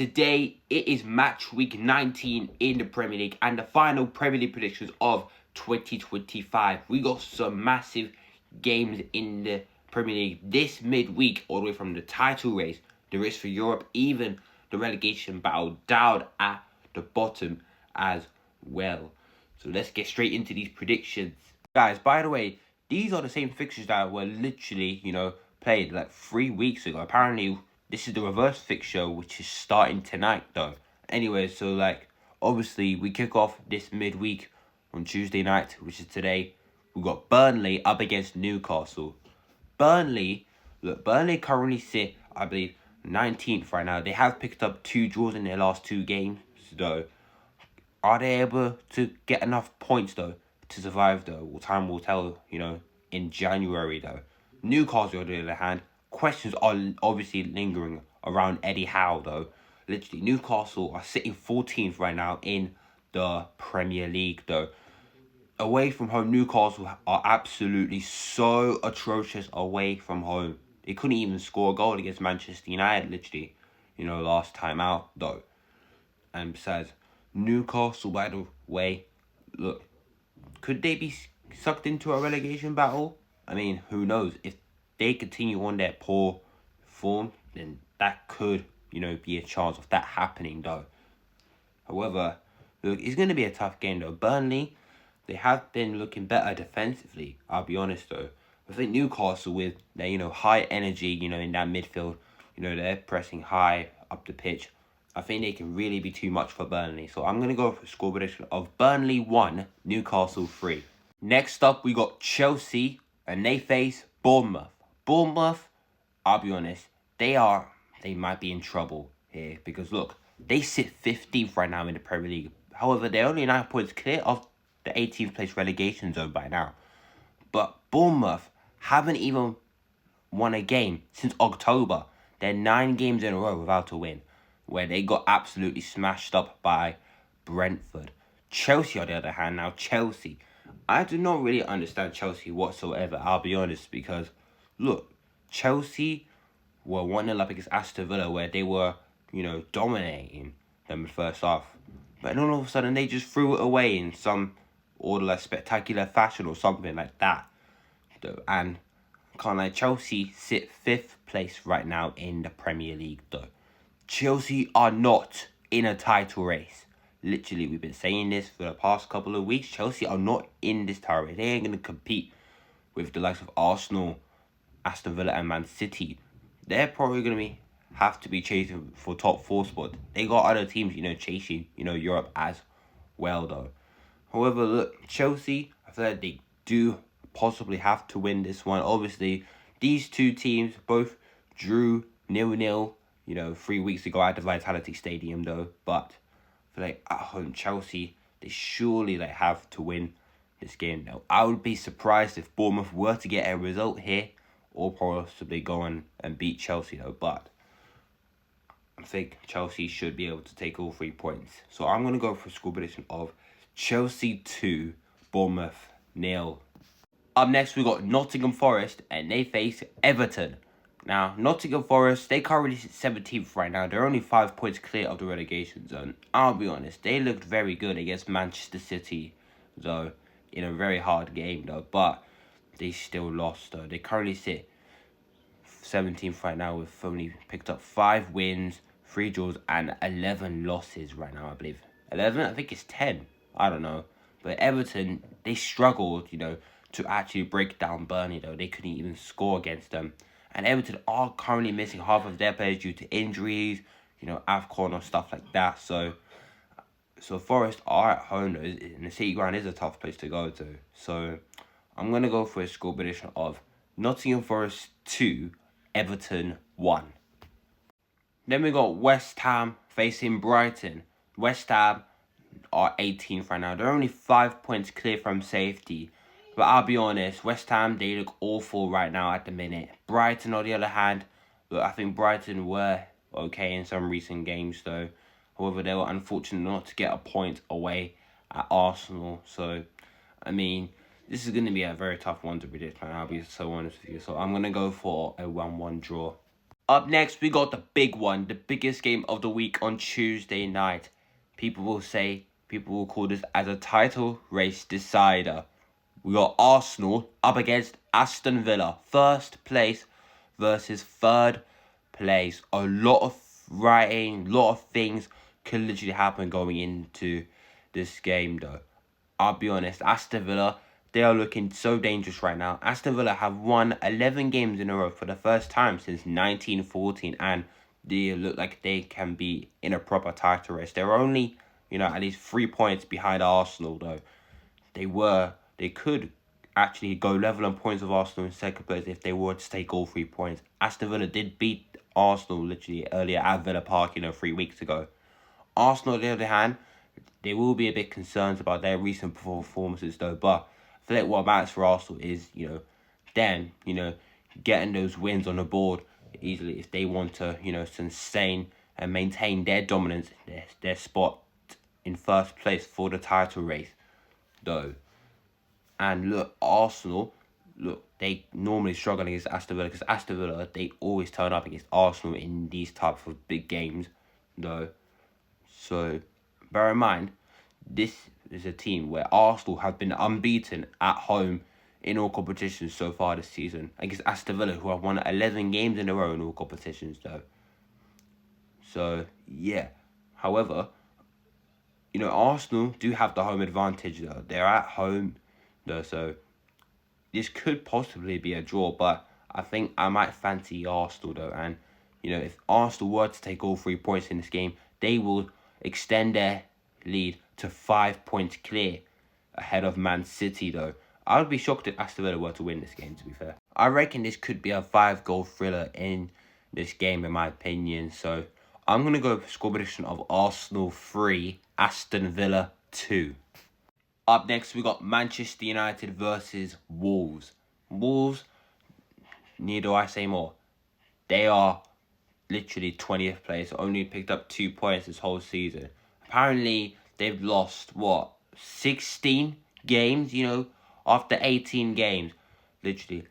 Today, it is match week 19 in the Premier League and the final Premier League predictions of 2025. We got some massive games in the Premier League this midweek, all the way from the title race, the race for Europe, even the relegation battle down at the bottom as well. So let's get straight into these predictions. Guys, by the way, these are the same fixtures that were literally, played like 3 weeks ago. Apparently, this is the reverse fixture, which is starting tonight, though. Anyway, so, obviously, we kick off this midweek on Tuesday night, which is today. We've got Burnley up against Newcastle. Burnley currently sit, I believe, 19th right now. They have picked up 2 draws in their last 2 games, though. Are they able to get enough points, though, to survive, though? Well, time will tell, in January, though. Newcastle, on the other hand, questions are obviously lingering around Eddie Howe, though. Literally, Newcastle are sitting 14th right now in the Premier League, though. Away from home, Newcastle are absolutely so atrocious away from home. They couldn't even score a goal against Manchester United, literally, last time out, though. And besides, Newcastle, by the way, look, could they be sucked into a relegation battle? I mean, who knows? If they continue on their poor form, then that could, be a chance of that happening, though. However, look, it's going to be a tough game, though. Burnley, they have been looking better defensively, I'll be honest, though. I think Newcastle, with their, high energy, in that midfield, they're pressing high up the pitch. I think they can really be too much for Burnley. So I'm going to go for a score prediction of Burnley 1, Newcastle 3. Next up, we got Chelsea, and they face Bournemouth. Bournemouth, I'll be honest, they might be in trouble here. Because look, they sit 15th right now in the Premier League. However, they're only 9 points clear of the 18th place relegation zone by now. But Bournemouth haven't even won a game since October. They're 9 games in a row without a win, where they got absolutely smashed up by Brentford. Chelsea, on the other hand, now Chelsea. I do not really understand Chelsea whatsoever, I'll be honest, because, look, Chelsea were 1-0 up against Aston Villa, where they were, dominating them in the first half. But then all of a sudden, they just threw it away in some spectacular fashion or something like that. And Chelsea sit 5th place right now in the Premier League, though. Chelsea are not in a title race. Literally, we've been saying this for the past couple of weeks. Chelsea are not in this title race. They ain't going to compete with the likes of Arsenal, Aston Villa, and Man City. They're probably going to have to be chasing for top 4 spot. They got other teams, chasing, Europe as well, though. However, look, Chelsea, I feel like they do possibly have to win this one. Obviously, these 2 teams both drew 0-0, 3 weeks ago at the Vitality Stadium, though. But I feel like at home, Chelsea, they surely have to win this game. Now, I would be surprised if Bournemouth were to get a result here, or possibly go on and beat Chelsea, though. But I think Chelsea should be able to take all 3 points. So I'm going to go for a score prediction of Chelsea 2, Bournemouth 0. Up next, we got Nottingham Forest, and they face Everton. Now, Nottingham Forest, they currently sit 17th right now. They're only 5 points clear of the relegation zone. I'll be honest, they looked very good against Manchester City, though, in a very hard game, though. But they still lost, though. They currently sit 17th right now with only picked up 5 wins, 3 draws, and 11 losses right now, I believe. 11? I think it's 10. I don't know. But Everton, they struggled, to actually break down Burnley, though. They couldn't even score against them. And Everton are currently missing half of their players due to injuries, AFCON or stuff like that. So Forest are at home, though, and the City Ground is a tough place to go to. So I'm going to go for a score prediction of Nottingham Forest 2, Everton 1. Then we got West Ham facing Brighton. West Ham are 18th right now. They're only 5 points clear from safety. But I'll be honest, West Ham, they look awful right now at the minute. Brighton, on the other hand, look, I think Brighton were okay in some recent games, though. However, they were unfortunate not to get a point away at Arsenal. So, I mean, this is going to be a very tough one to predict, man. I'll be so honest with you. So, I'm going to go for a 1-1 draw. Up next, we got the big one, the biggest game of the week on Tuesday night. People will call this as a title race decider. We got Arsenal up against Aston Villa. First place versus third place. A lot of writing, a lot of things could literally happen going into this game though. I'll be honest, Aston Villa, they are looking so dangerous right now. Aston Villa have won 11 games in a row for the first time since 1914, and they look like they can be in a proper title race. They're only, at least 3 points behind Arsenal, though. They could actually go level on points of Arsenal in second place if they were to take all 3 points. Aston Villa did beat Arsenal literally earlier at Villa Park, 3 weeks ago. Arsenal, on the other hand, they will be a bit concerned about their recent performances, though. But I feel like what matters for Arsenal is, them, getting those wins on the board easily if they want to, sustain and maintain their dominance, their spot in first place for the title race, though. And look, Arsenal, they normally struggle against Aston Villa because Aston Villa, they always turn up against Arsenal in these types of big games, though. So, bear in mind, this is a team where Arsenal have been unbeaten at home in all competitions so far this season against Aston Villa, who have won 11 games in a row in all competitions, though. So, yeah. However, Arsenal do have the home advantage, though. They're at home, though, so this could possibly be a draw, but I think I might fancy Arsenal, though. And, if Arsenal were to take all 3 points in this game, they will extend their lead to 5 points clear ahead of Man City, though. I would be shocked if Aston Villa were to win this game, to be fair. I reckon this could be a 5-goal thriller in this game, in my opinion. So I'm going to go for score prediction of Arsenal 3, Aston Villa 2. Up next, we got Manchester United versus Wolves. Wolves, need I say more? They are literally 20th place, only picked up 2 points this whole season. Apparently, they've lost, 16 games, after 18 games, literally.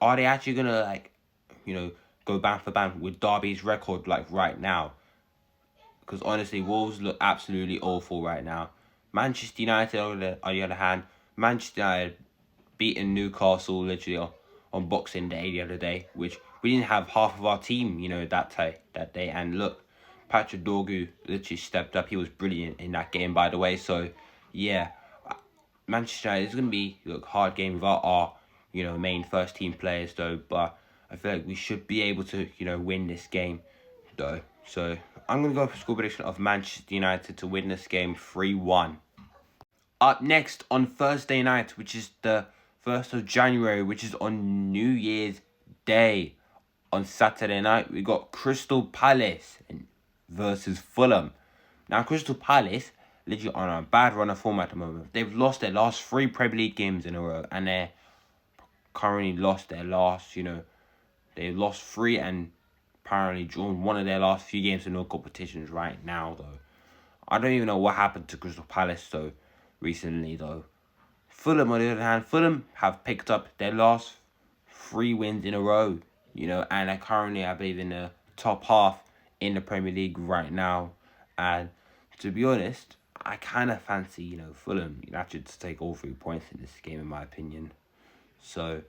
Are they actually going to, go band for band with Derby's record, right now? Because, honestly, Wolves look absolutely awful right now. Manchester United, on the other hand, Manchester United beating Newcastle, literally, on Boxing Day the other day, which we didn't have half of our team, that day. And look, Patrick Dorgu literally stepped up. He was brilliant in that game, by the way. So, yeah, Manchester United is going to be hard game without our, main first team players, though. But I feel like we should be able to, win this game, though. So I'm going to go for score prediction of Manchester United to win this game 3-1. Up next on Thursday night, which is the 1st of January, which is on New Year's Day. On Saturday night, we got Crystal Palace versus Fulham. Now, Crystal Palace, literally on a bad run of form at the moment. They've lost their last 3 Premier League games in a row, and they're currently lost their last, they lost 3 and apparently drawn one of their last few games in all competitions right now, though. I don't even know what happened to Crystal Palace, though, recently, though. Fulham, on the other hand, Fulham have picked up their last 3 wins in a row, and they're currently, I believe, in the top half in the Premier League right now. And to be honest, I kind of fancy, Fulham United to take all 3 points in this game, in my opinion. So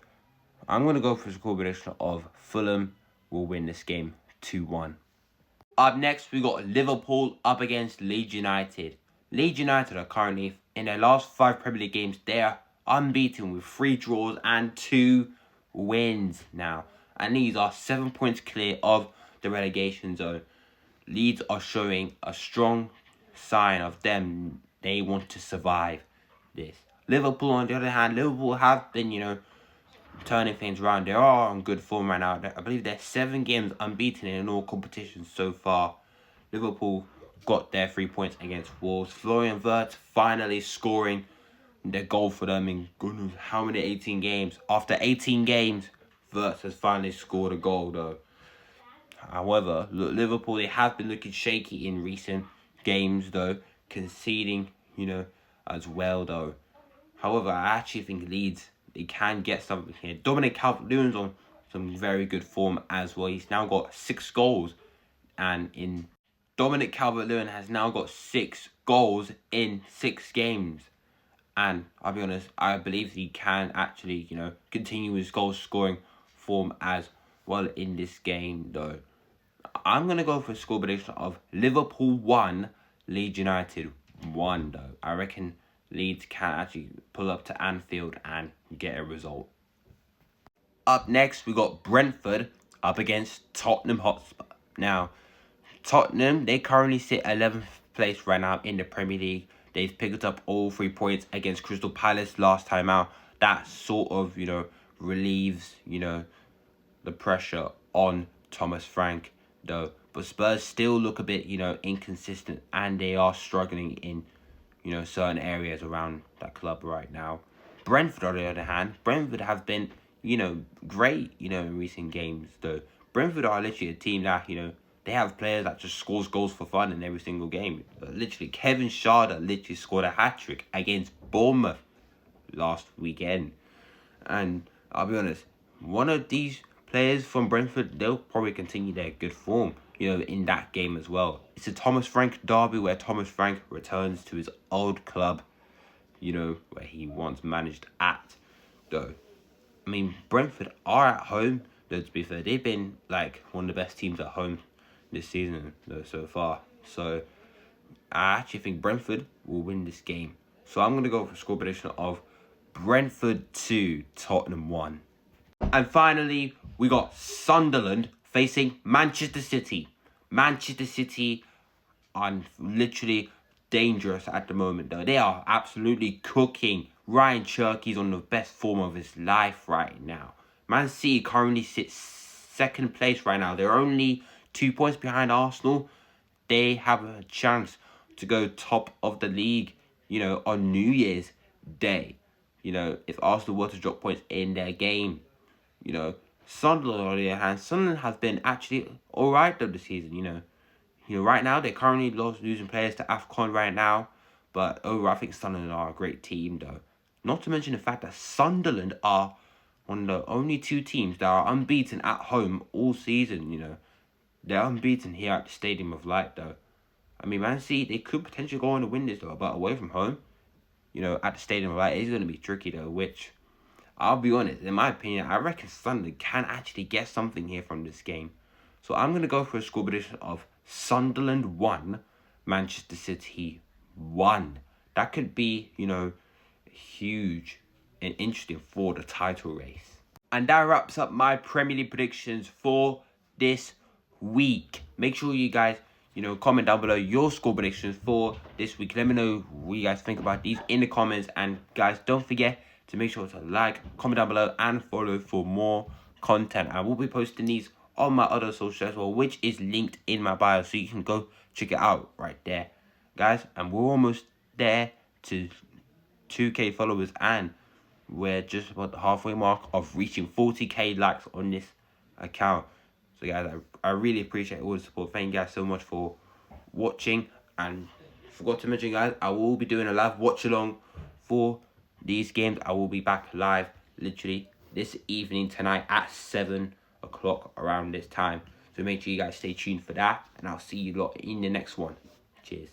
I'm going to go for a score prediction of Fulham will win this game 2-1. Up next, we got Liverpool up against Leeds United. Leeds United are currently, in their last 5 Premier League games, they are unbeaten with 3 draws and 2 wins now. And these are 7 points clear of the relegation zone. Leeds are showing a strong sign of them. They want to survive this. Liverpool, on the other hand, Liverpool have been, turning things around. They are on good form right now. I believe they're 7 games unbeaten in all competitions so far. Liverpool got their 3 points against Wolves. Florian Wirtz finally scoring their goal for them in goodness how many 18 games. After 18 games, Wirtz has finally scored a goal, though. However, Liverpool, they have been looking shaky in recent games, though, conceding, as well, though. However, I actually think Leeds, they can get something here. Dominic Calvert-Lewin's on some very good form as well. He's now got 6 goals, and in Dominic Calvert-Lewin has now got 6 goals in 6 games. And I'll be honest, I believe he can actually, continue his goal scoring form as well in this game, though. I'm going to go for a score prediction of Liverpool 1, Leeds United 1, though. I reckon Leeds can actually pull up to Anfield and get a result. Up next, we got Brentford up against Tottenham Hotspur. Now, Tottenham, they currently sit 11th place right now in the Premier League. They've picked up all 3 points against Crystal Palace last time out. That sort of, relieves, the pressure on Thomas Frank, though. But Spurs still look a bit, inconsistent, and they are struggling in, certain areas around that club right now. Brentford, on the other hand, Brentford have been, great, in recent games, though. Brentford are literally a team that, they have players that just scores goals for fun in every single game. Literally, Kevin Schade literally scored a hat-trick against Bournemouth last weekend. And I'll be honest, one of these players from Brentford, they'll probably continue their good form, in that game as well. It's a Thomas Frank derby where Thomas Frank returns to his old club, where he once managed at, though. I mean, Brentford are at home, though, to be fair. They've been, one of the best teams at home this season, though, so far. So, I actually think Brentford will win this game. So, I'm going to go for a score prediction of Brentford 2, Tottenham 1. And finally, we got Sunderland facing Manchester City. Manchester City are literally dangerous at the moment, though. They are absolutely cooking. Ryan Cherky's on the best form of his life right now. Man City currently sits 2nd place right now. They're only 2 points behind Arsenal. They have a chance to go top of the league, on New Year's Day. If Arsenal were to drop points in their game. Sunderland, on the other hand, Sunderland has been actually alright though this season, right now they're currently losing players to AFCON right now. But overall, I think Sunderland are a great team though. Not to mention the fact that Sunderland are one of the only 2 teams that are unbeaten at home all season, They're unbeaten here at the Stadium of Light, though. I mean, Man City, they could potentially go on to win this, though. But away from home, at the Stadium of Light, it's going to be tricky, though. Which, I'll be honest, in my opinion, I reckon Sunderland can actually get something here from this game. So I'm going to go for a score prediction of Sunderland 1, Manchester City 1. That could be, huge and interesting for the title race. And that wraps up my Premier League predictions for this week. Make sure you guys, comment down below your score predictions for this week. Let me know what you guys think about these in the comments. And guys, don't forget to make sure to like, comment down below, and follow for more content. I will be posting these on my other social as well, which is linked in my bio, so you can go check it out right there, guys. And we're almost there to 2K followers, and we're just about the halfway mark of reaching 40K likes on this account. So guys, I really appreciate all the support. Thank you guys so much for watching. And forgot to mention, guys, I will be doing a live watch along for these games. I will be back live literally this evening tonight at 7 o'clock around this time. So make sure you guys stay tuned for that, and I'll see you lot in the next one. Cheers.